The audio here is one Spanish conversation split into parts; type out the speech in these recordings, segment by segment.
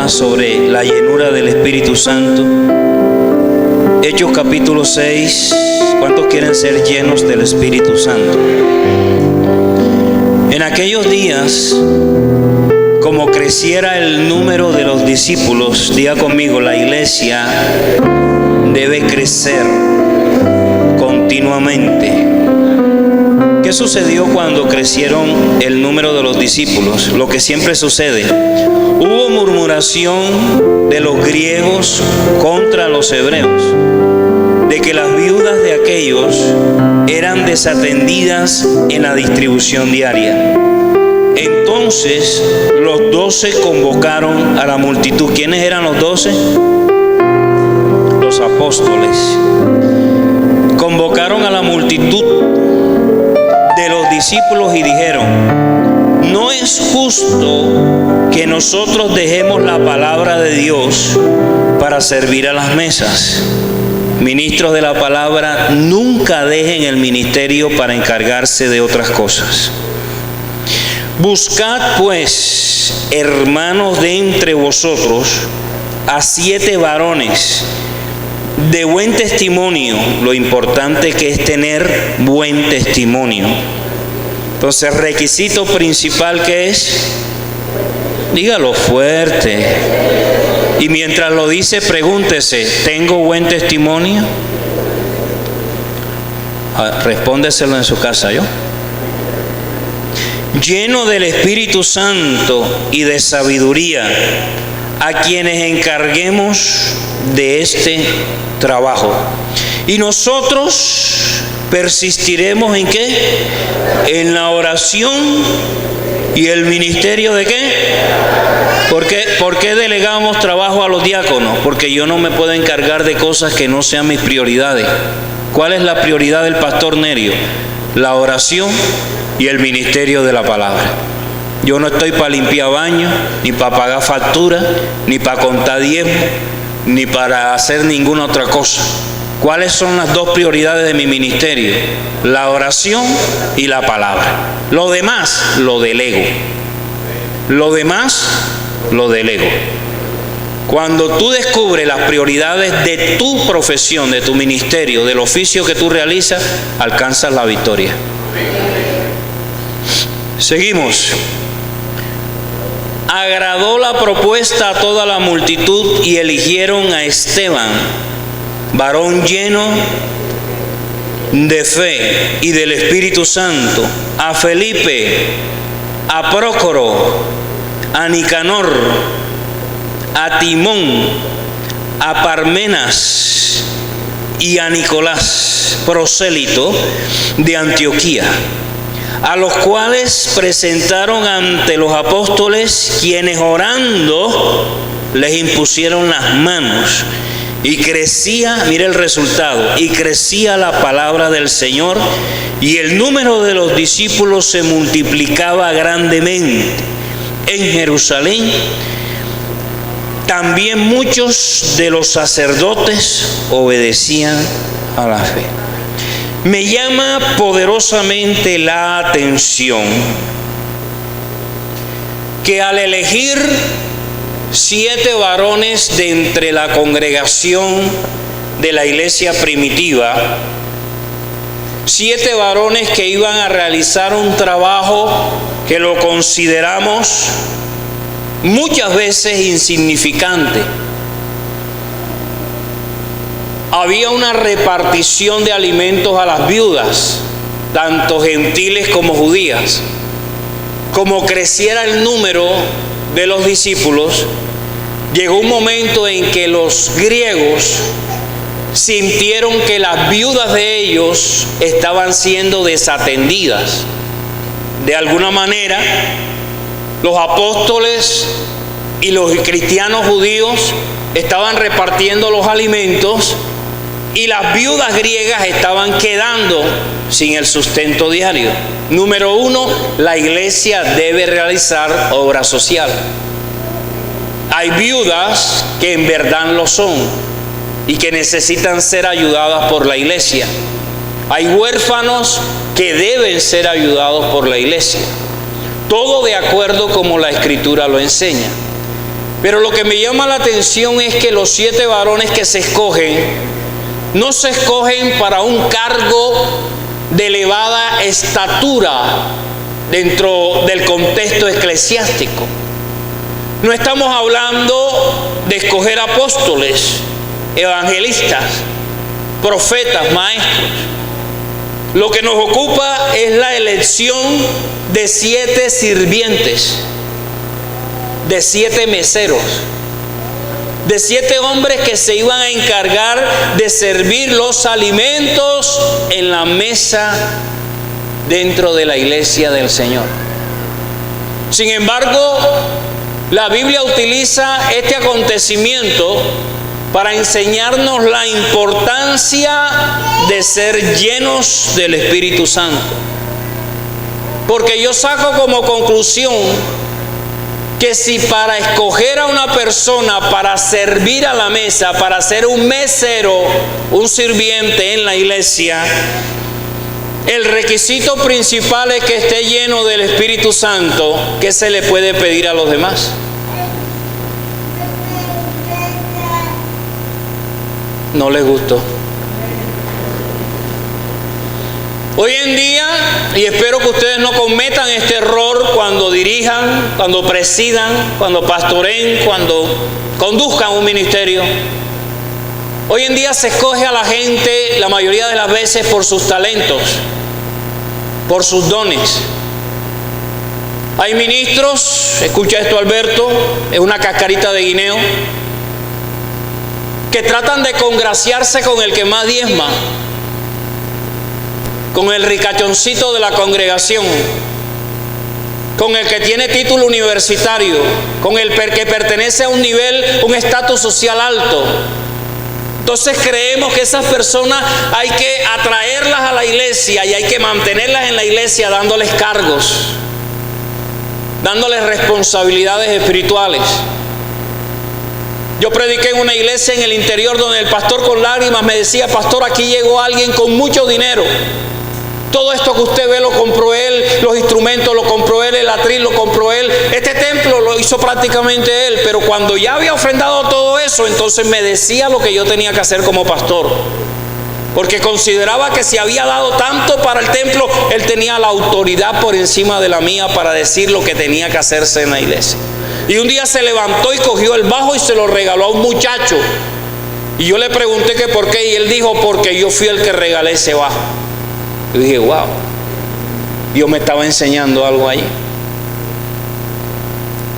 tema sobre la llenura del Espíritu Santo. Hechos capítulo 6. ¿Cuántos quieren ser llenos del Espíritu Santo? En aquellos días, como creciera el número de los discípulos, diga conmigo, la iglesia debe crecer continuamente. ¿Qué sucedió cuando crecieron el número de los discípulos? Lo que siempre sucede. Hubo murmuración de los griegos contra los hebreos, de que las viudas de aquellos eran desatendidas en la distribución diaria. Entonces los 12 convocaron a la multitud. ¿Quiénes eran los 12? Los apóstoles. Convocaron a la multitud de los discípulos y dijeron: no es justo que nosotros dejemos la palabra de Dios para servir a las mesas. Ministros de la palabra, nunca dejen el ministerio para encargarse de otras cosas. Buscad pues, hermanos, de entre vosotros a 7 varones de buen testimonio. Lo importante que es tener buen testimonio. Entonces, requisito principal, ¿qué es? Dígalo fuerte. Y mientras lo dice, pregúntese: ¿tengo buen testimonio? Respóndeselo en su casa. Yo, lleno del Espíritu Santo y de sabiduría, a quienes encarguemos de este trabajo. Y nosotros persistiremos ¿en qué? En la oración y el ministerio ¿de qué? ¿Por qué delegamos trabajo a los diáconos? Porque yo no me puedo encargar de cosas que no sean mis prioridades. ¿Cuál es la prioridad del pastor Nerio? La oración y el ministerio de la palabra. Yo no estoy para limpiar baños, ni para pagar facturas, ni para contar diezmos, ni para hacer ninguna otra cosa. ¿Cuáles son las 2 prioridades de mi ministerio? La oración y la palabra. Lo demás lo delego. Lo demás lo delego. Cuando tú descubres las prioridades de tu profesión, de tu ministerio, del oficio que tú realizas, alcanzas la victoria. Seguimos. Agradó la propuesta a toda la multitud y eligieron a Esteban, varón lleno de fe y del Espíritu Santo, a Felipe, a Prócoro, a Nicanor, a Timón, a Parmenas y a Nicolás, prosélito de Antioquía, a los cuales presentaron ante los apóstoles, quienes orando les impusieron las manos. Y crecía, mire el resultado, y crecía la palabra del Señor, y el número de los discípulos se multiplicaba grandemente en Jerusalén. También muchos de los sacerdotes obedecían a la fe. Me llama poderosamente la atención que al elegir 7 varones de entre la congregación de la iglesia primitiva, 7 varones que iban a realizar un trabajo que lo consideramos muchas veces insignificante. Había una repartición de alimentos a las viudas, tanto gentiles como judías. Como creciera el número de los discípulos, llegó un momento en que los griegos sintieron que las viudas de ellos estaban siendo desatendidas. De alguna manera, los apóstoles y los cristianos judíos estaban repartiendo los alimentos y las viudas griegas estaban quedando sin el sustento diario. Número 1, la iglesia debe realizar obra social. Hay viudas que en verdad lo son y que necesitan ser ayudadas por la iglesia. Hay huérfanos que deben ser ayudados por la iglesia. Todo de acuerdo como la Escritura lo enseña. Pero lo que me llama la atención es que los 7 varones que se escogen, no se escogen para un cargo de elevada estatura dentro del contexto eclesiástico. No estamos hablando de escoger apóstoles, evangelistas, profetas, maestros. Lo que nos ocupa es la elección de 7 sirvientes, de 7 meseros, de 7 hombres que se iban a encargar de servir los alimentos en la mesa dentro de la iglesia del Señor. Sin embargo, la Biblia utiliza este acontecimiento para enseñarnos la importancia de ser llenos del Espíritu Santo. Porque yo saco como conclusión que si para escoger a una persona para servir a la mesa, para ser un mesero, un sirviente en la iglesia, el requisito principal es que esté lleno del Espíritu Santo, ¿qué se le puede pedir a los demás? No les gustó. Hoy en día, y espero que ustedes no cometan este error cuando dirijan, cuando presidan, cuando pastoreen, cuando conduzcan un ministerio. Hoy en día se escoge a la gente la mayoría de las veces por sus talentos, por sus dones. Hay ministros, escucha esto Alberto, es una cascarita de guineo, que tratan de congraciarse con el que más diezma, con el ricachoncito de la congregación, con el que tiene título universitario, con el que pertenece a un nivel, un estatus social alto. Entonces creemos que esas personas hay que atraerlas a la iglesia y hay que mantenerlas en la iglesia dándoles cargos, dándoles responsabilidades espirituales. Yo prediqué en una iglesia en el interior donde el pastor con lágrimas me decía: pastor, aquí llegó alguien con mucho dinero. Todo esto que usted ve lo compró él, los instrumentos lo compró él, el atril lo compró él, este templo lo hizo prácticamente él. Pero cuando ya había ofrendado todo eso, entonces me decía lo que yo tenía que hacer como pastor, porque consideraba que si había dado tanto para el templo, él tenía la autoridad por encima de la mía para decir lo que tenía que hacerse en la iglesia. Y un día se levantó y cogió el bajo y se lo regaló a un muchacho. Y yo le pregunté que por qué, y él dijo: porque yo fui el que regalé ese bajo. Yo dije: wow, Dios me estaba enseñando algo ahí.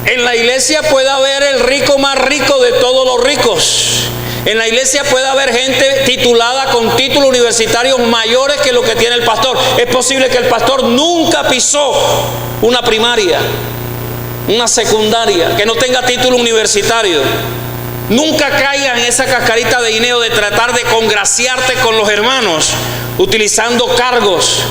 En la iglesia puede haber el rico más rico de todos los ricos. En la iglesia puede haber gente titulada con títulos universitarios mayores que lo que tiene el pastor. Es posible que el pastor nunca pisó una primaria, una secundaria, que no tenga título universitario. Nunca caiga en esa cascarita de guineo de tratar de congraciarte con los hermanos, utilizando cargos,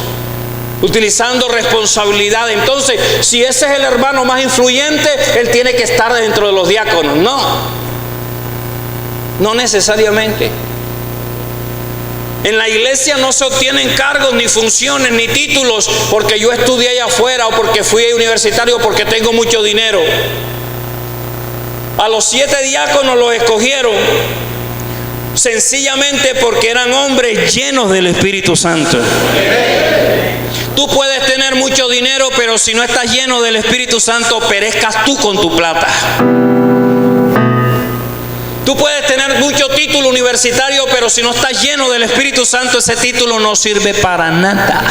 utilizando responsabilidad. Entonces, si ese es el hermano más influyente, él tiene que estar dentro de los diáconos. No necesariamente. En la iglesia no se obtienen cargos, ni funciones, ni títulos porque yo estudié allá afuera, o porque fui universitario, o porque tengo mucho dinero. A los 7 diáconos los escogieron sencillamente porque eran hombres llenos del Espíritu Santo. Tú puedes tener mucho dinero, pero si no estás lleno del Espíritu Santo, perezcas tú con tu plata. Tú puedes tener mucho título universitario, pero si no estás lleno del Espíritu Santo, ese título no sirve para nada.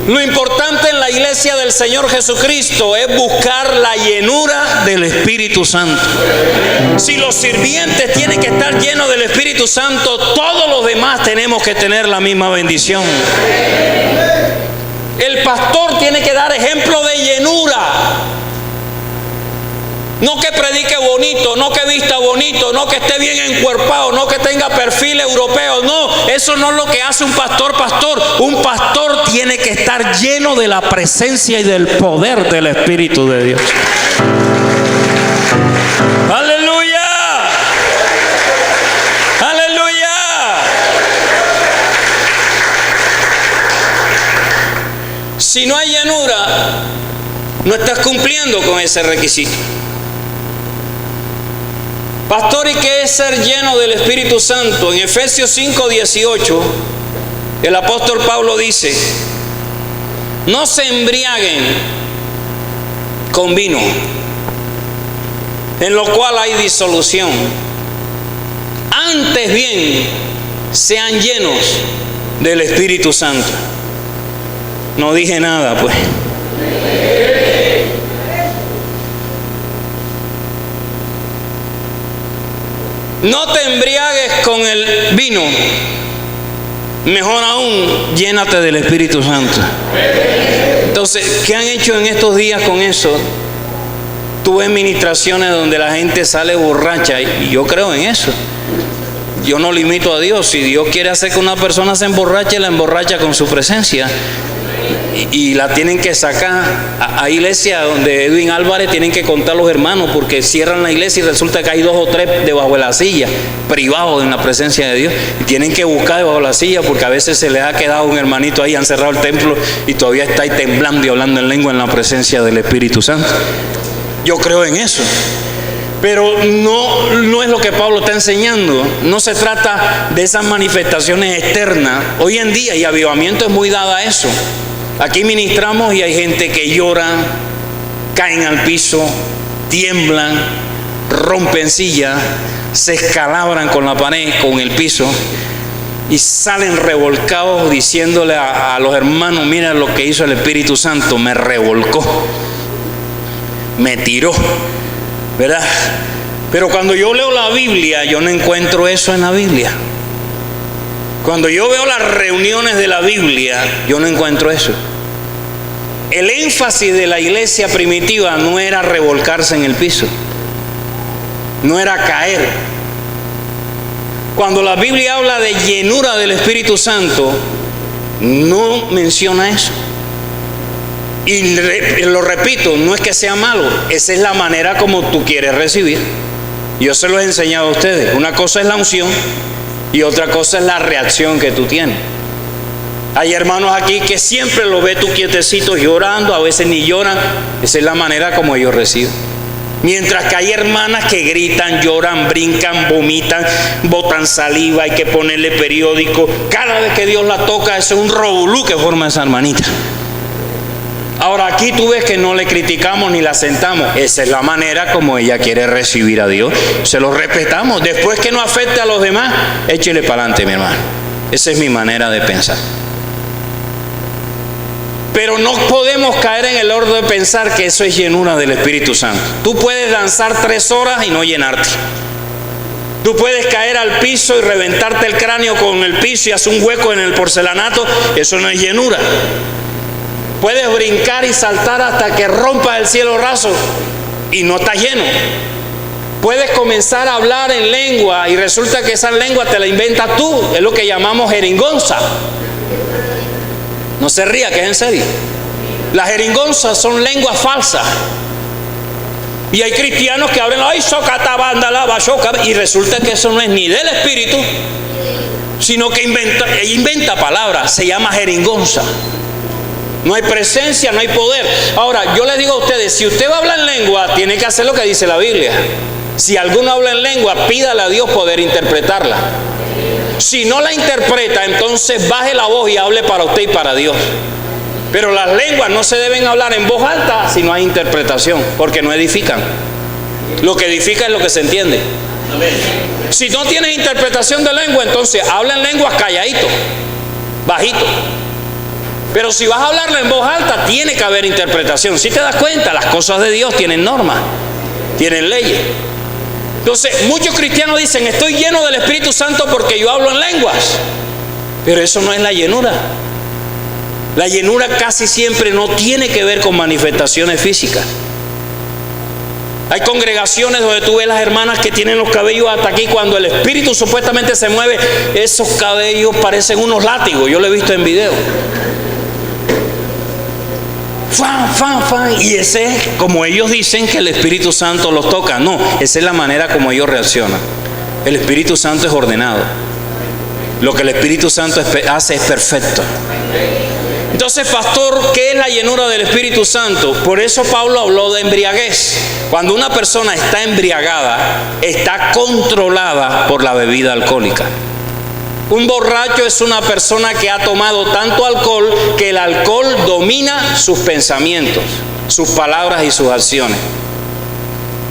Lo importante en la iglesia del Señor Jesucristo es buscar la llenura del Espíritu Santo. Si los sirvientes tienen que estar llenos del Espíritu Santo, todos los demás tenemos que tener la misma bendición. El pastor tiene que dar ejemplo de llenura. No que predique bonito, no que vista bonito, no que esté bien encuerpado, no que tenga perfil europeo. No, eso no es lo que hace un pastor. Un pastor tiene que estar lleno de la presencia y del poder del Espíritu de Dios. ¡Aleluya! ¡Aleluya! Si no hay llenura, no estás cumpliendo con ese requisito. Pastor, ¿y qué es ser lleno del Espíritu Santo? En Efesios 5:18, el apóstol Pablo dice: no se embriaguen con vino, en lo cual hay disolución. Antes bien, sean llenos del Espíritu Santo. No dije nada, pues. No te embriagues con el vino, mejor aún, llénate del Espíritu Santo. Entonces, ¿qué han hecho en estos días con eso? Tuve ministraciones donde la gente sale borracha y yo creo en eso. Yo no limito a Dios. Si Dios quiere hacer que una persona se emborrache, la emborracha con su presencia. Y la tienen que sacar a iglesia donde Edwin Álvarez tienen que contar los hermanos, porque cierran la iglesia y resulta que hay 2 o 3 debajo de la silla, privados en la presencia de Dios, y tienen que buscar debajo de la silla, porque a veces se les ha quedado un hermanito ahí, han cerrado el templo y todavía está ahí temblando y hablando en lengua en la presencia del Espíritu Santo. Yo creo en eso, pero no es lo que Pablo está enseñando. No se trata de esas manifestaciones externas. Hoy en día, y avivamiento es muy dada a eso. Aquí ministramos y hay gente que llora, caen al piso, tiemblan, rompen sillas, se escalabran con la pared, con el piso, y salen revolcados diciéndole a los hermanos: mira lo que hizo el Espíritu Santo, me revolcó, me tiró, ¿verdad? Pero cuando yo leo la Biblia, yo no encuentro eso en la Biblia. Cuando yo veo las reuniones de la Biblia, yo no encuentro eso. El énfasis de la iglesia primitiva no era revolcarse en el piso, no era caer. Cuando la Biblia habla de llenura del Espíritu Santo, no menciona eso. Y lo repito, no es que sea malo, esa es la manera como tú quieres recibir. Yo se lo he enseñado a ustedes. Una cosa es la unción y otra cosa es la reacción que tú tienes. Hay hermanos aquí que siempre lo ves tú quietecito llorando, a veces ni lloran. Esa es la manera como ellos reciben. Mientras que hay hermanas que gritan, lloran, brincan, vomitan, botan saliva, hay que ponerle periódico. Cada vez que Dios la toca, ese es un revolú que forma esa hermanita. Ahora aquí tú ves que no le criticamos ni la sentamos. Esa es la manera como ella quiere recibir a Dios. Se lo respetamos. Después que no afecte a los demás, échele para adelante, mi hermano. Esa es mi manera de pensar. Pero no podemos caer en el error de pensar que eso es llenura del Espíritu Santo. Tú puedes danzar 3 horas y no llenarte. Tú puedes caer al piso y reventarte el cráneo con el piso y hacer un hueco en el porcelanato. Eso no es llenura. Puedes brincar y saltar hasta que rompas el cielo raso y no estás lleno. Puedes comenzar a hablar en lengua y resulta que esa lengua te la inventas tú. Es lo que llamamos jeringonza. No se ría, que es en serio. Las jeringonzas son lenguas falsas. Y hay cristianos que hablan, ay, y resulta que eso no es ni del Espíritu, sino que inventa palabras. Se llama jeringonza. No hay presencia, no hay poder. Ahora, yo les digo a ustedes, si usted va a hablar en lengua, tiene que hacer lo que dice la Biblia. Si alguno habla en lengua, pídale a Dios poder interpretarla. Si no la interpreta, entonces baje la voz y hable para usted y para Dios. Pero las lenguas no se deben hablar en voz alta si no hay interpretación, porque no edifican. Lo que edifica es lo que se entiende. Si no tienes interpretación de lengua, entonces habla en lenguas calladito, bajito. Pero si vas a hablarla en voz alta, tiene que haber interpretación. Si te das cuenta, las cosas de Dios tienen normas, tienen leyes. Entonces, muchos cristianos dicen, estoy lleno del Espíritu Santo porque yo hablo en lenguas. Pero eso no es la llenura. La llenura casi siempre no tiene que ver con manifestaciones físicas. Hay congregaciones donde tú ves las hermanas que tienen los cabellos hasta aquí. Cuando el Espíritu supuestamente se mueve, esos cabellos parecen unos látigos. Yo lo he visto en video. Y ese es como ellos dicen que el Espíritu Santo los toca. No, esa es la manera como ellos reaccionan. El Espíritu Santo es ordenado. Lo que el Espíritu Santo hace es perfecto. Entonces, pastor, ¿qué es la llenura del Espíritu Santo? Por eso Pablo habló de embriaguez. Cuando una persona está embriagada, está controlada por la bebida alcohólica. Un borracho es una persona que ha tomado tanto alcohol que el alcohol domina sus pensamientos, sus palabras y sus acciones.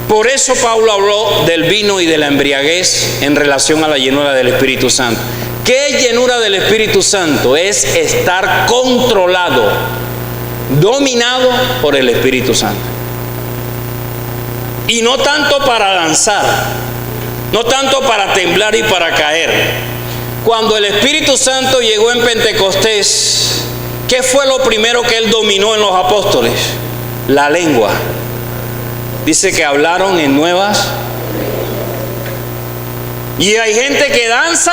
Por eso Pablo habló del vino y de la embriaguez en relación a la llenura del Espíritu Santo. ¿Qué es llenura del Espíritu Santo? Es estar controlado, dominado por el Espíritu Santo. Y no tanto para danzar, no tanto para temblar y para caer. Cuando el Espíritu Santo llegó en Pentecostés, ¿qué fue lo primero que Él dominó en los apóstoles? La lengua. Dice que hablaron en nuevas. Y hay gente que danza,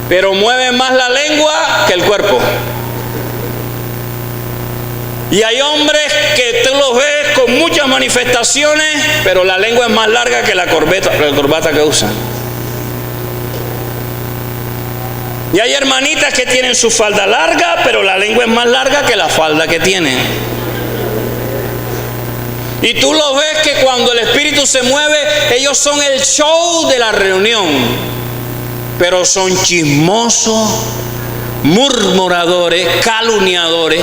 pero mueve más la lengua que el cuerpo. Y hay hombres que tú los ves con muchas manifestaciones, pero la lengua es más larga que la corbata que usan. Y hay hermanitas que tienen su falda larga, pero la lengua es más larga que la falda que tienen. Y tú los ves que cuando el Espíritu se mueve, ellos son el show de la reunión, pero son chismosos, murmuradores, calumniadores.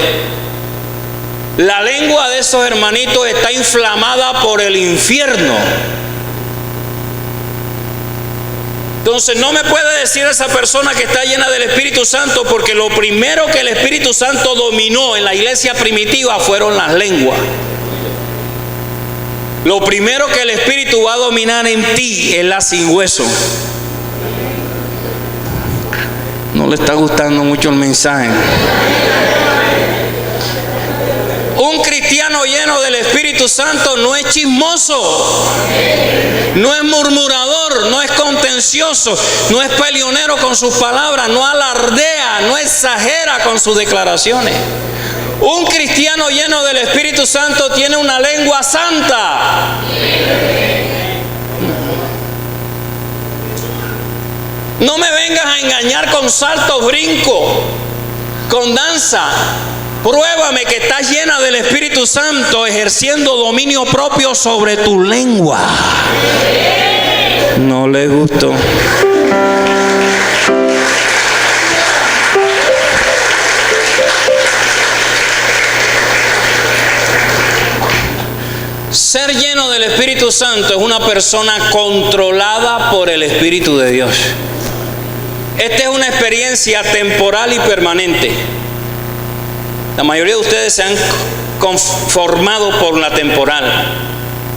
La lengua de esos hermanitos está inflamada por el infierno. Entonces no me puede decir esa persona que está llena del Espíritu Santo, porque lo primero que el Espíritu Santo dominó en la iglesia primitiva fueron las lenguas. Lo primero que el Espíritu va a dominar en ti es la sin hueso. No le está gustando mucho el mensaje. Un cristiano lleno del Espíritu Santo no es chismoso, no es murmurador, no es contencioso, no es peleonero con sus palabras, no alardea, no exagera con sus declaraciones. Un cristiano lleno del Espíritu Santo tiene una lengua santa. No me vengas a engañar con saltos, brincos, con danza. Pruébame que estás llena del Espíritu Santo ejerciendo dominio propio sobre tu lengua. No le gustó. Ser lleno del Espíritu Santo es una persona controlada por el Espíritu de Dios. Esta es una experiencia temporal y permanente. La mayoría de ustedes se han conformado por la temporal.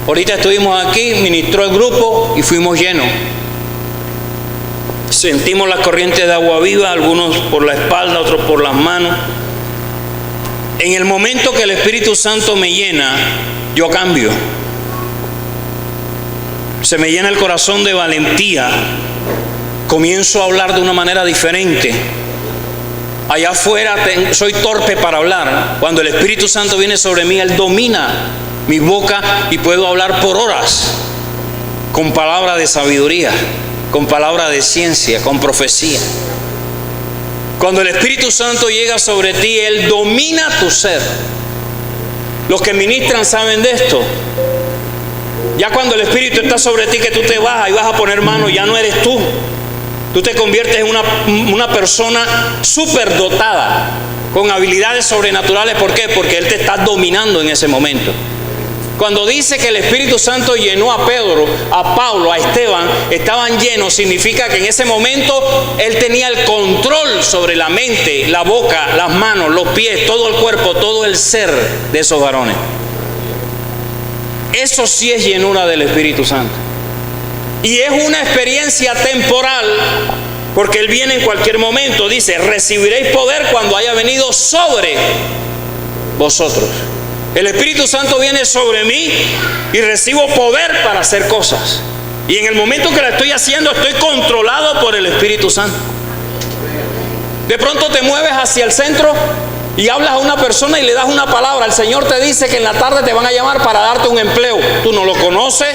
Ahorita estuvimos aquí, ministró el grupo y fuimos llenos. Sentimos las corrientes de agua viva, algunos por la espalda, otros por las manos. En el momento que el Espíritu Santo me llena, yo cambio. Se me llena el corazón de valentía. Comienzo a hablar de una manera diferente. Allá afuera soy torpe para hablar. Cuando el Espíritu Santo viene sobre mí, Él domina mi boca y puedo hablar por horas con palabras de sabiduría, con palabras de ciencia, con profecía. Cuando el Espíritu Santo llega sobre ti, Él domina tu ser. Los que ministran saben de esto. Ya cuando el Espíritu está sobre ti, que tú te bajas y vas a poner mano, ya no eres tú. Tú te conviertes en una persona superdotada, con habilidades sobrenaturales. ¿Por qué? Porque Él te está dominando en ese momento. Cuando dice que el Espíritu Santo llenó a Pedro, a Pablo, a Esteban, estaban llenos, significa que en ese momento Él tenía el control sobre la mente, la boca, las manos, los pies, todo el cuerpo, todo el ser de esos varones. Eso sí es llenura del Espíritu Santo. Y es una experiencia temporal, porque Él viene en cualquier momento. Dice, recibiréis poder cuando haya venido sobre vosotros. El Espíritu Santo viene sobre mí y recibo poder para hacer cosas. Y en el momento que la estoy haciendo, estoy controlado por el Espíritu Santo. De pronto te mueves hacia el centro y hablas a una persona y le das una palabra. El Señor te dice que en la tarde te van a llamar para darte un empleo. Tú no lo conoces,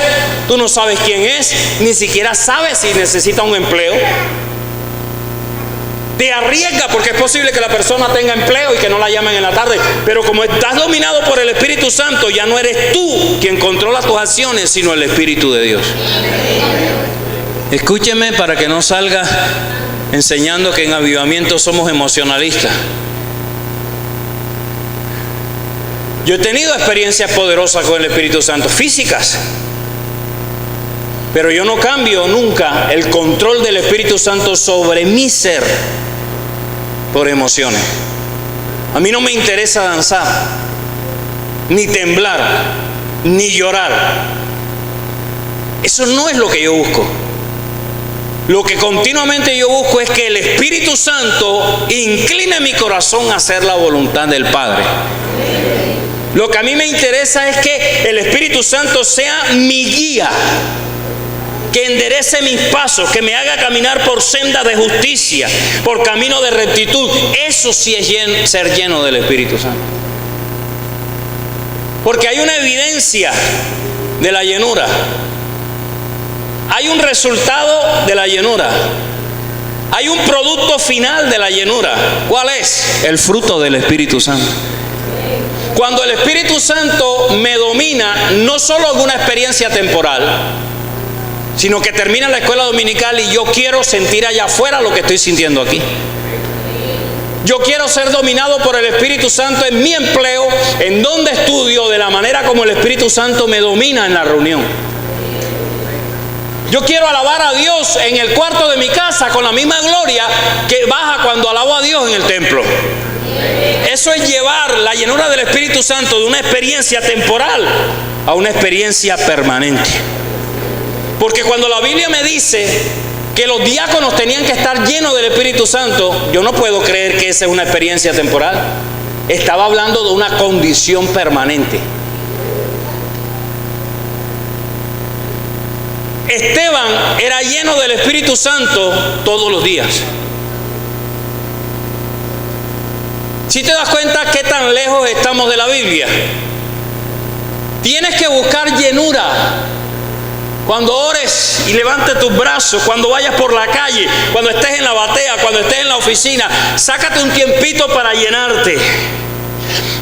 tú no sabes quién es, ni siquiera sabes si necesita un empleo. te arriesga, porque es posible que la persona tenga empleo y que no la llamen en la tarde, pero como estás dominado por el Espíritu Santo, ya no eres tú quien controla tus acciones, sino el Espíritu de Dios. Escúcheme para que no salga enseñando que en avivamiento somos emocionalistas. Yo he tenido experiencias poderosas con el Espíritu Santo, físicas, pero yo no cambio nunca el control del Espíritu Santo sobre mi ser por emociones. A mí no me interesa danzar, ni temblar, ni llorar. Eso no es lo que yo busco. Lo que continuamente yo busco es que el Espíritu Santo incline mi corazón a hacer la voluntad del Padre. Lo que a mí me interesa es que el Espíritu Santo sea mi guía, que enderece mis pasos, que me haga caminar por senda de justicia, por camino de rectitud. Eso sí es ser lleno del Espíritu Santo. Porque hay una evidencia de la llenura. Hay un resultado de la llenura. Hay un producto final de la llenura. ¿Cuál es? El fruto del Espíritu Santo. Cuando el Espíritu Santo me domina, no solo en una experiencia temporal, sino que termina la escuela dominical y yo quiero sentir allá afuera lo que estoy sintiendo aquí. Yo quiero ser dominado por el Espíritu Santo en mi empleo, en donde estudio, de la manera como el Espíritu Santo me domina en la reunión. Yo quiero alabar a Dios en el cuarto de mi casa con la misma gloria que baja cuando alabo a Dios en el templo. Eso es llevar la llenura del Espíritu Santo de una experiencia temporal a una experiencia permanente. Porque cuando la Biblia me dice que los diáconos tenían que estar llenos del Espíritu Santo, yo no puedo creer que esa es una experiencia temporal. Estaba hablando de una condición permanente. Esteban era lleno del Espíritu Santo todos los días. Si te das cuenta qué tan lejos estamos de la Biblia. Tienes que buscar llenura. Cuando ores y levantes tus brazos, cuando vayas por la calle, cuando estés en la batea, cuando estés en la oficina, sácate un tiempito para llenarte.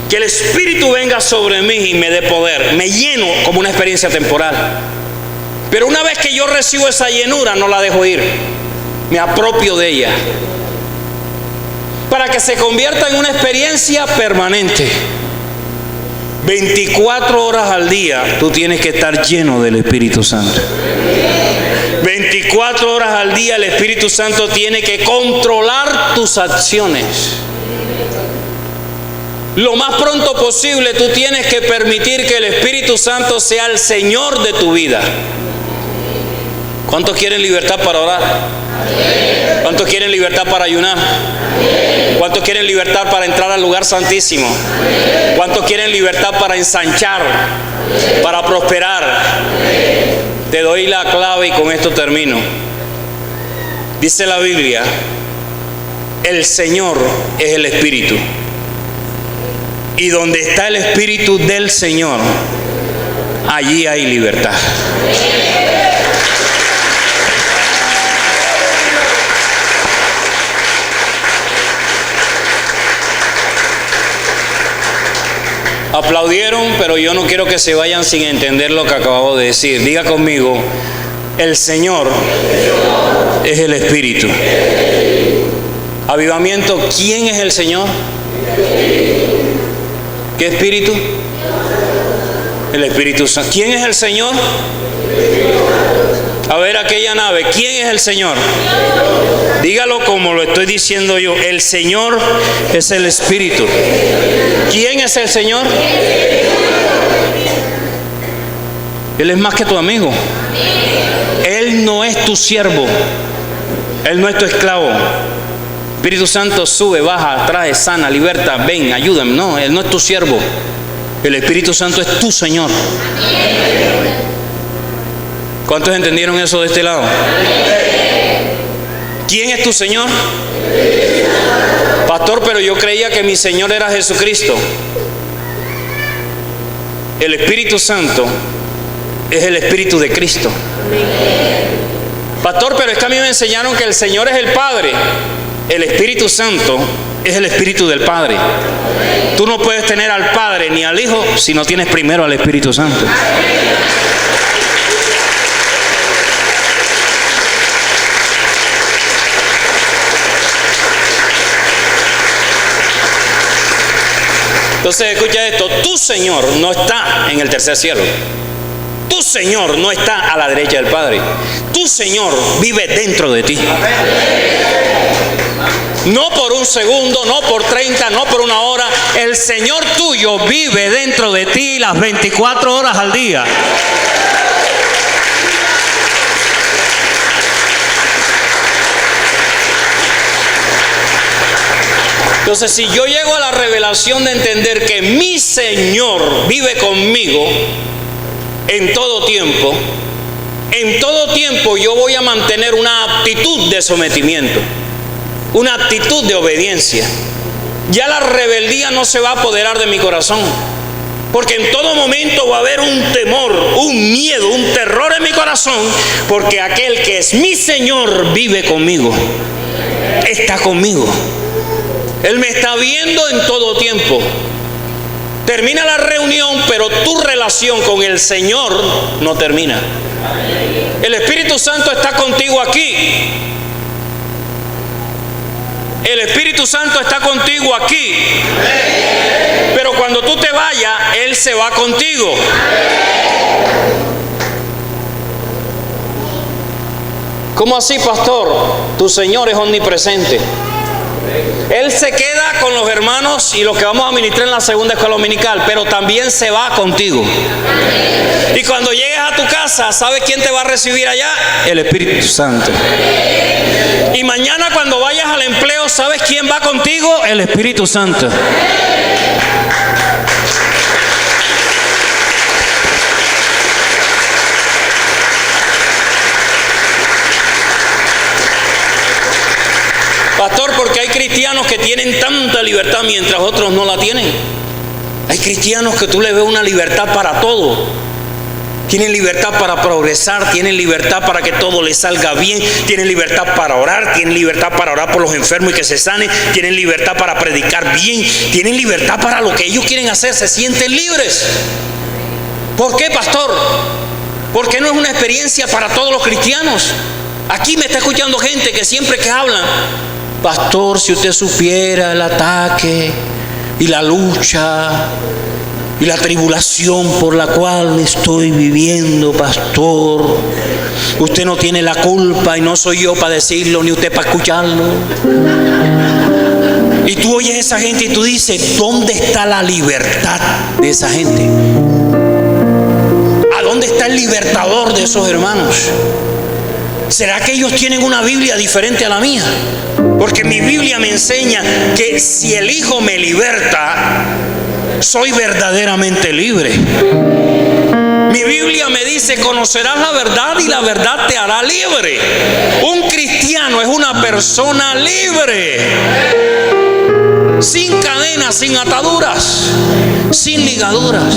Que el Espíritu venga sobre mí y me dé poder. Me lleno como una experiencia temporal. Pero una vez que yo recibo esa llenura, no la dejo ir. Me apropio de ella. Para que se convierta en una experiencia permanente. 24 horas al día tú tienes que estar lleno del Espíritu Santo. 24 horas al día el Espíritu Santo tiene que controlar tus acciones. Lo más pronto posible tú tienes que permitir que el Espíritu Santo sea el Señor de tu vida. ¿Cuántos quieren libertad para orar? ¿Cuántos quieren libertad para ayunar? ¿Cuántos quieren libertad para entrar al lugar santísimo? ¿Cuántos quieren libertad para ensanchar, para prosperar? Te doy la clave y con esto termino. Dice la Biblia, el Señor es el Espíritu. Y donde está el Espíritu del Señor, allí hay libertad. Aplaudieron, pero yo no quiero que se vayan sin entender lo que acabo de decir. Diga conmigo, el Señor es el Espíritu. Avivamiento, ¿quién es el Señor? ¿Qué Espíritu? El Espíritu Santo. ¿Quién es el Señor? A ver aquella nave, ¿quién es el Señor? Dígalo como lo estoy diciendo yo. El Señor es el Espíritu. ¿Quién es el Señor? Él es más que tu amigo. Él no es tu siervo. Él no es tu esclavo. Espíritu Santo sube, baja, trae, sana, liberta, ven, ayúdame. No, Él no es tu siervo. El Espíritu Santo es tu Señor. ¿Cuántos entendieron eso de este lado? ¿Quién es tu Señor? Pastor, pero yo creía que mi Señor era Jesucristo. El Espíritu Santo es el Espíritu de Cristo. Pastor, pero es que a mí me enseñaron que el Señor es el Padre. El Espíritu Santo es el Espíritu del Padre. Tú no puedes tener al Padre ni al Hijo si no tienes primero al Espíritu Santo. Entonces escucha esto, tu Señor no está en el tercer cielo. Tu Señor no está a la derecha del Padre. Tu Señor vive dentro de ti. No por un segundo, no por 30, no por una hora. El Señor tuyo vive dentro de ti las 24 horas al día. Entonces, si yo llego a la revelación de entender que mi Señor vive conmigo en todo tiempo yo voy a mantener una actitud de sometimiento, una actitud de obediencia. Ya la rebeldía no se va a apoderar de mi corazón, porque en todo momento va a haber un temor, un miedo, un terror en mi corazón, porque aquel que es mi Señor vive conmigo, está conmigo. Él me está viendo en todo tiempo. Termina la reunión, pero tu relación con el Señor no termina. El Espíritu Santo está contigo aquí. El Espíritu Santo está contigo aquí. Pero cuando tú te vayas, Él se va contigo. ¿Cómo así, pastor? Tu Señor es omnipresente. Él se queda con los hermanos y los que vamos a ministrar en la segunda escuela dominical, pero también se va contigo. Y cuando llegues a tu casa, ¿sabes quién te va a recibir allá? El Espíritu Santo. Y mañana cuando vayas al empleo, ¿sabes quién va contigo? El Espíritu Santo. Pastor, porque hay cristianos que tienen tanta libertad mientras otros no la tienen. Hay cristianos que tú le ves una libertad para todo. Tienen libertad para progresar, tienen libertad para que todo les salga bien, tienen libertad para orar, tienen libertad para orar por los enfermos y que se sanen, tienen libertad para predicar bien, tienen libertad para lo que ellos quieren hacer, se sienten libres. ¿Por qué, pastor? Porque no es una experiencia para todos los cristianos. Aquí me está escuchando gente que siempre que hablan, pastor, si usted supiera el ataque y la lucha y la tribulación por la cual estoy viviendo, pastor, usted no tiene la culpa y no soy yo para decirlo ni usted para escucharlo. Y tú oyes a esa gente y tú dices, ¿dónde está la libertad de esa gente? ¿A dónde está el libertador de esos hermanos? ¿Será que ellos tienen una Biblia diferente a la mía? Porque mi Biblia me enseña que si el Hijo me liberta, soy verdaderamente libre. Mi Biblia me dice, conocerás la verdad y la verdad te hará libre. Un cristiano es una persona libre, sin cadenas, sin ataduras, sin ligaduras.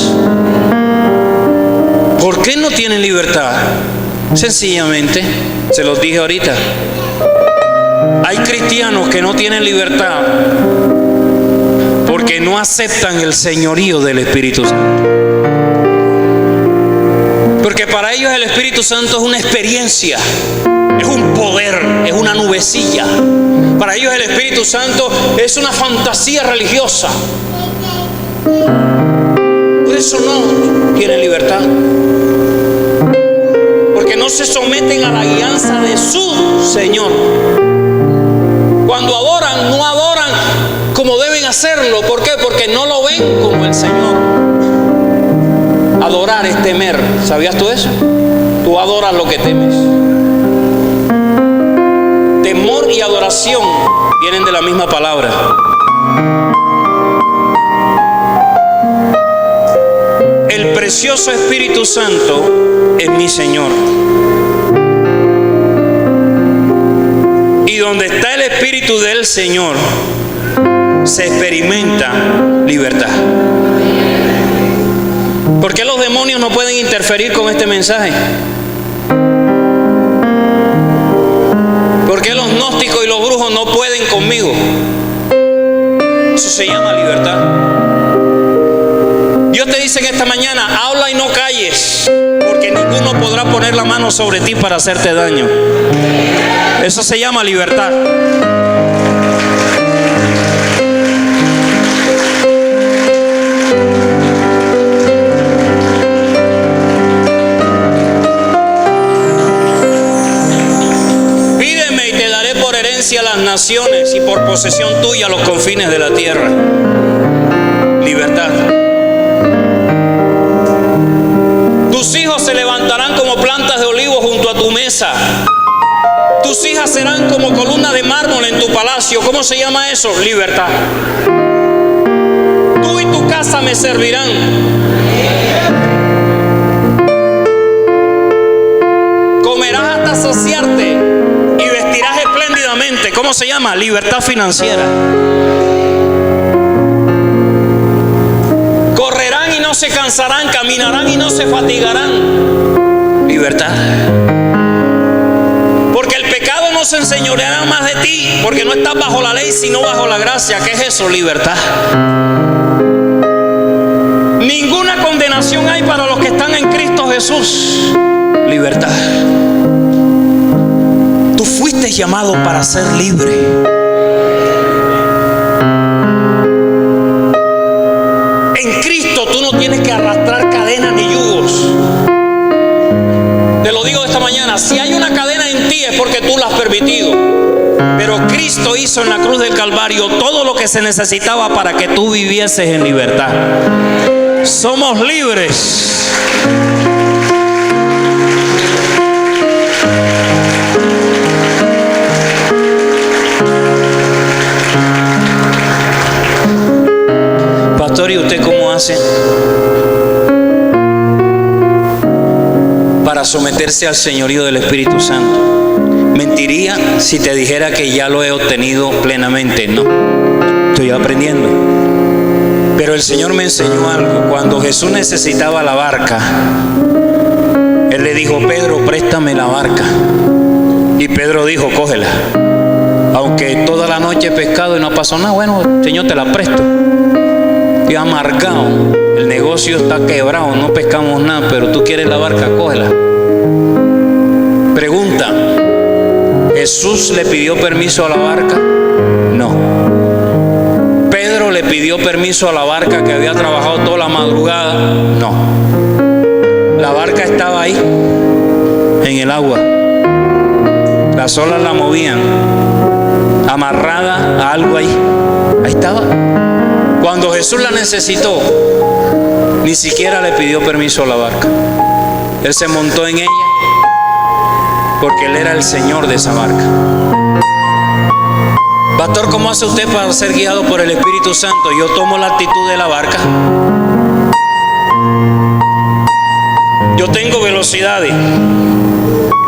¿Por qué no tienen libertad? Sencillamente, se los dije ahorita, hay cristianos que no tienen libertad porque no aceptan el señorío del Espíritu Santo. Porque para ellos el Espíritu Santo es una experiencia, es un poder, es una nubecilla. Para ellos el Espíritu Santo es una fantasía religiosa. Por eso no tienen libertad. Porque no se someten a la guianza de su Señor. Cuando adoran, no adoran como deben hacerlo. ¿Por qué? Porque no lo ven como el Señor. Adorar es temer. ¿Sabías tú eso? Tú adoras lo que temes. Temor y adoración vienen de la misma palabra. El precioso Espíritu Santo es mi Señor. Y donde está el Espíritu del Señor, se experimenta libertad. ¿Por qué los demonios no pueden interferir con este mensaje? ¿Por qué los gnósticos y los brujos no pueden conmigo? se llama libertad. Dios te dice en esta mañana: habla y no calles, porque ninguno podrá poner la mano sobre ti para hacerte daño. Eso se llama libertad. Pídeme y te daré por herencia a las naciones y por posesión tuya los confines de la tierra. Libertad. Tus hijos se levantarán como plantas de olivo junto a tu mesa. Tus hijas serán como columnas de mármol en tu palacio. ¿Cómo se llama eso? Libertad. Tú y tu casa me servirán. Comerás hasta saciarte y vestirás espléndidamente. ¿Cómo se llama? Libertad financiera. Correrán y no se cansarán, caminarán y no se fatigarán. Libertad. Porque el pecado no se enseñoreará más de ti, porque no estás bajo la ley sino bajo la gracia. ¿Qué es eso? Libertad. Ninguna condenación hay para los que están en Cristo Jesús. Libertad. Tú fuiste llamado para ser libre. En Cristo tú no tienes que arrastrar cadenas ni yugos. Te lo digo esta mañana: si hay una cadena en ti es porque tú la has permitido. Pero Cristo hizo en la cruz del Calvario todo lo que se necesitaba para que tú vivieses en libertad. Somos libres. Pastor, ¿y usted cómo hace para someterse al señorío del Espíritu Santo? Mentiría si te dijera que ya lo he obtenido plenamente. No, estoy aprendiendo. Pero el Señor me enseñó algo. Cuando Jesús necesitaba la barca, Él le dijo: Pedro, préstame la barca. Y Pedro dijo: cógela. Aunque toda la noche he pescado y no pasó nada. Bueno, Señor, te la presto. Estoy amargado, el negocio está quebrado, no pescamos nada, pero tú quieres la barca, cógela. Pregunta: ¿Jesús le pidió permiso a la barca? No. ¿Pedro le pidió permiso a la barca que había trabajado toda la madrugada? No. La barca estaba ahí, en el agua. Las olas la movían, amarrada a algo ahí. Ahí estaba. Cuando Jesús la necesitó, ni siquiera le pidió permiso a la barca. Él se montó en ella porque Él era el Señor de esa barca. Pastor, ¿cómo hace usted para ser guiado por el Espíritu Santo? Yo tomo la actitud de la barca. Yo tengo velocidades,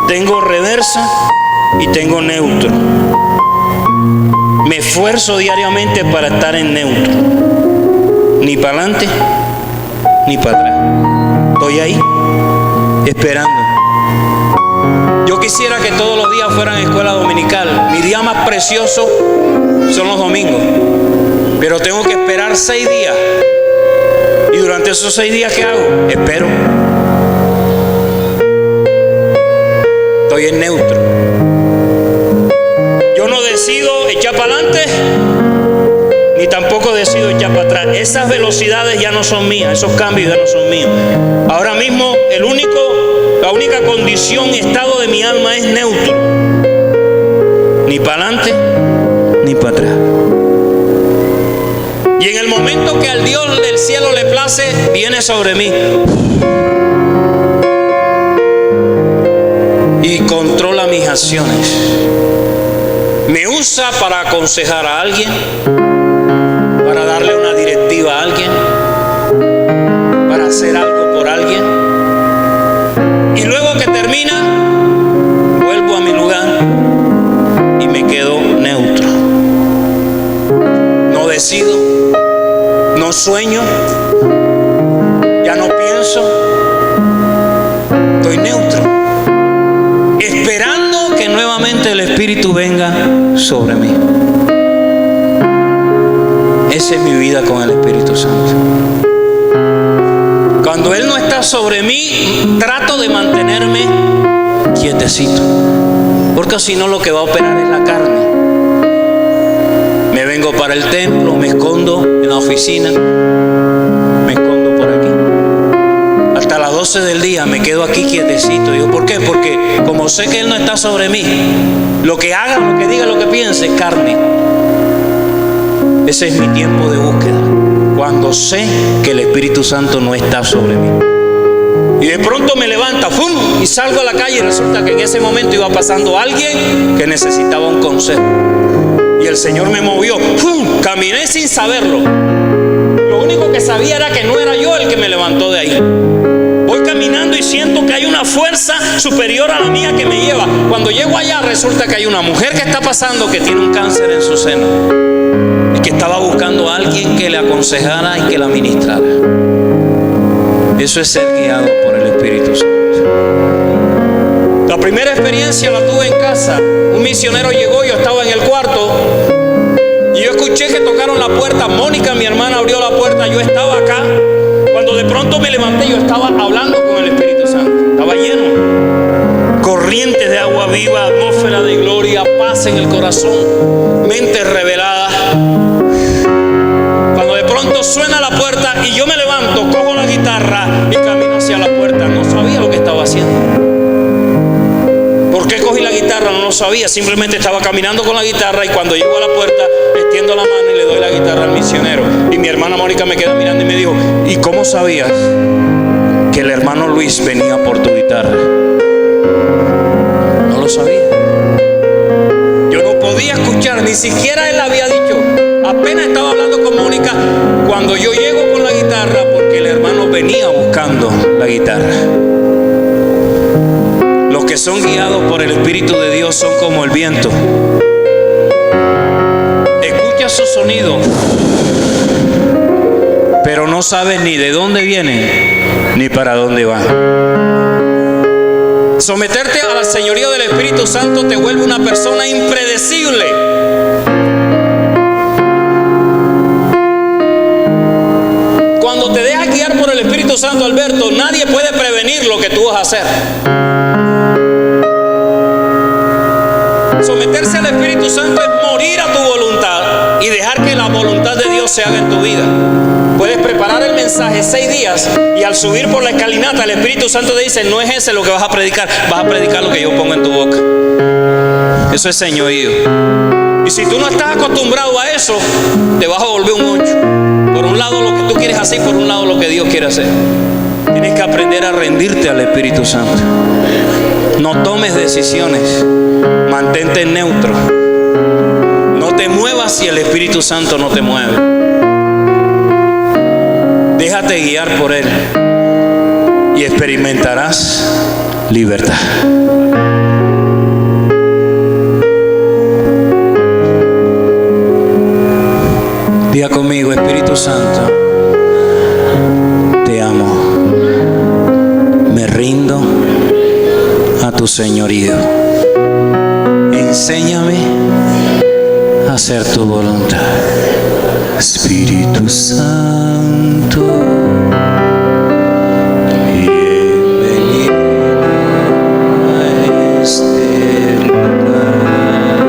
tengo reversa y tengo neutro. Me esfuerzo diariamente para estar en neutro. Ni para adelante, ni para atrás. Estoy ahí, esperando. Yo quisiera que todos los días fueran escuela dominical. Mi día más precioso son los domingos. Pero tengo que esperar 6 días. Y durante esos 6 días, ¿qué hago? Espero. Estoy en neutro. Yo no decido echar para adelante, ni tampoco decido echar para atrás. Esas velocidades ya no son mías, esos cambios ya no son míos. Ahora mismo la única condición y estado de mi alma es neutro. Ni para adelante, ni para atrás. Y en el momento que al Dios del cielo le place, viene sobre mí y controla mis acciones. Me usa para aconsejar a alguien, para darle una directiva a alguien, para hacer algo por alguien. Y luego que termina, vuelvo a mi lugar y me quedo neutro. No decido, no sueño, ya no pienso, estoy neutro, esperando que nuevamente el Espíritu venga sobre mí. Esa es mi vida con el Espíritu Santo. Cuando Él no está sobre mí, trato de mantenerme quietecito, porque si no lo que va a operar es la carne. Me vengo para el templo, me escondo en la oficina, me escondo por aquí. Hasta las 12 del día me quedo aquí quietecito. Digo, ¿por qué? Porque como sé que Él no está sobre mí, lo que haga, lo que diga, lo que piense es carne. Ese es mi tiempo de búsqueda, cuando sé que el Espíritu Santo no está sobre mí. Y de pronto me levanta, ¡fum!, y salgo a la calle y resulta que en ese momento iba pasando alguien que necesitaba un consejo. Y el Señor me movió, ¡fum!, caminé sin saberlo. Lo único que sabía era que no era yo el que me levantó de ahí. Voy caminando y siento que hay una fuerza superior a la mía que me lleva. Cuando llego allá resulta que hay una mujer que está pasando que tiene un cáncer en su seno y que estaba buscando a alguien que le aconsejara y que la ministrara. Eso es ser guiado por el Espíritu Santo. La primera experiencia la tuve en casa. Un misionero llegó, yo estaba en el cuarto y yo escuché que tocaron la puerta. Mónica, mi hermana, abrió la puerta. Yo estaba acá. Cuando de pronto me levanté, yo estaba hablando con el Espíritu Santo. Estaba lleno. Corrientes de agua viva, atmósfera de gloria, paz en el corazón, mente revelada. Cuando de pronto suena la puerta y yo me levanto, cojo la guitarra y camino hacia la puerta. No sabía lo que estaba haciendo. ¿Por qué cogí la guitarra? No lo sabía. Simplemente estaba caminando con la guitarra y cuando llego a la puerta extiendo la mano y le doy la guitarra al misionero. Y mi hermana Mónica me queda mirando y me dijo, ¿y cómo sabías que el hermano Luis venía por tu guitarra? No lo sabía. Yo no podía escuchar, ni siquiera él había dicho. Apenas estaba hablando con Mónica cuando yo llego con la guitarra, porque el hermano venía buscando la guitarra. Los que son guiados por el Espíritu de Dios son como el viento. Escucha su sonido, pero no sabes ni de dónde viene ni para dónde va. Someterte a la señoría del Espíritu Santo te vuelve una persona impredecible. Cuando te dejas guiar por el Espíritu Santo, Alberto, nadie puede prevenir lo que tú vas a hacer. Someterse al Espíritu Santo es morir a tu voluntad y dejar que la voluntad de Dios se haga en tu vida. Puedes preparar el mensaje 6 días y al subir por la escalinata el Espíritu Santo te dice, no es ese lo que vas a predicar lo que yo pongo en tu boca. Eso es señorío. Y si tú no estás acostumbrado a eso, te vas a volver un 8. Por un lado lo que tú quieres hacer y por un lado lo que Dios quiere hacer. Tienes que aprender a rendirte al Espíritu Santo. No tomes decisiones, mantente neutro. No te muevas si el Espíritu Santo no te mueve. Déjate guiar por Él y experimentarás libertad. Diga conmigo, Espíritu Santo, te amo. Me rindo a tu señorío. Enséñame a hacer tu voluntad. Espíritu Santo, bienvenido a este lugar.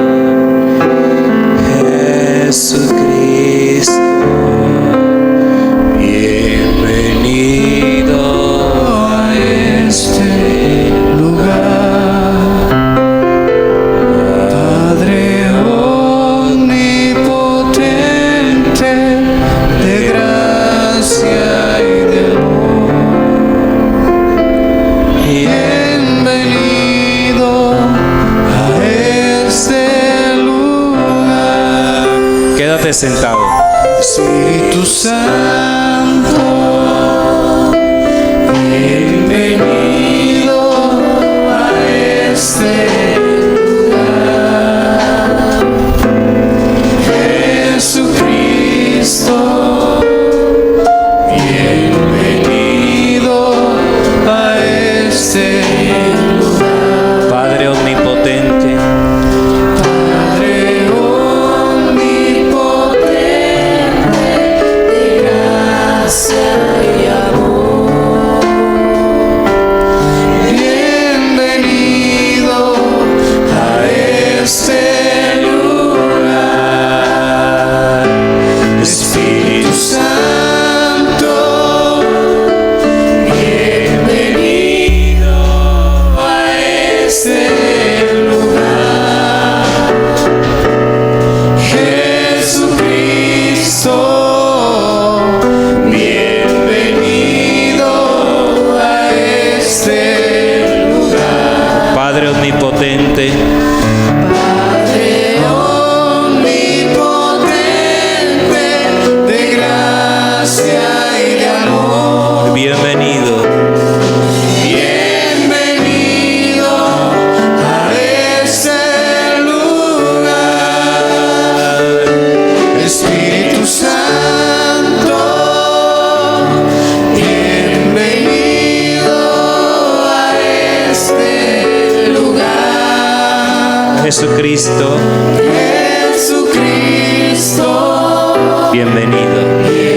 Jesucristo, bienvenido a este lugar. Padre omnipotente, de gracia y de amor, bienvenido a este lugar. Quédate sentado. Espíritu Santo, bienvenido a este lugar. Jesucristo, bienvenido a este lugar. Padre omnipotente, Padre omnipotente, Jesucristo. Jesucristo. Bienvenido.